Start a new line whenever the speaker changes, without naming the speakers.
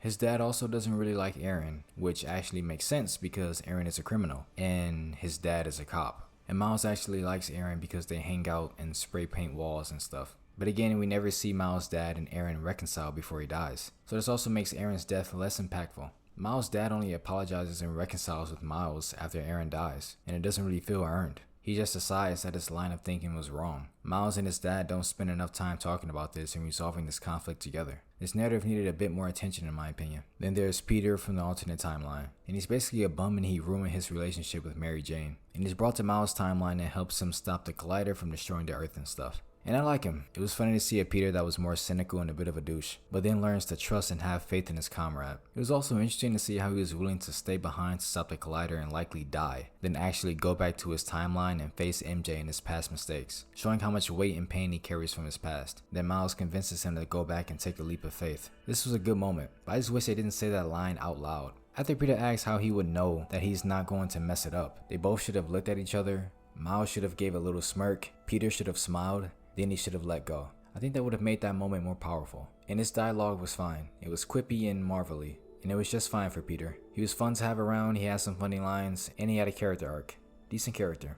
His dad also doesn't really like Aaron, which actually makes sense because Aaron is a criminal and his dad is a cop. And Miles actually likes Aaron because they hang out and spray paint walls and stuff. But again, we never see Miles' dad and Aaron reconcile before he dies. So this also makes Aaron's death less impactful. Miles' dad only apologizes and reconciles with Miles after Aaron dies, and it doesn't really feel earned. He just decides that his line of thinking was wrong. Miles and his dad don't spend enough time talking about this and resolving this conflict together. This narrative needed a bit more attention in my opinion. Then there's Peter from the alternate timeline, and he's basically a bum and he ruined his relationship with Mary Jane. And he's brought to Miles' timeline and helps him stop the collider from destroying the Earth and stuff. And I like him. It was funny to see a Peter that was more cynical and a bit of a douche, but then learns to trust and have faith in his comrade. It was also interesting to see how he was willing to stay behind to stop the collider and likely die, then actually go back to his timeline and face MJ and his past mistakes, showing how much weight and pain he carries from his past. Then Miles convinces him to go back and take a leap of faith. This was a good moment, but I just wish they didn't say that line out loud. After Peter asks how he would know that he's not going to mess it up, they both should have looked at each other. Miles should have gave a little smirk, Peter should have smiled, then he should have let go. I think that would have made that moment more powerful. And his dialogue was fine. It was quippy and marvelly, and it was just fine for Peter. He was fun to have around, he had some funny lines, and he had a character arc. Decent character.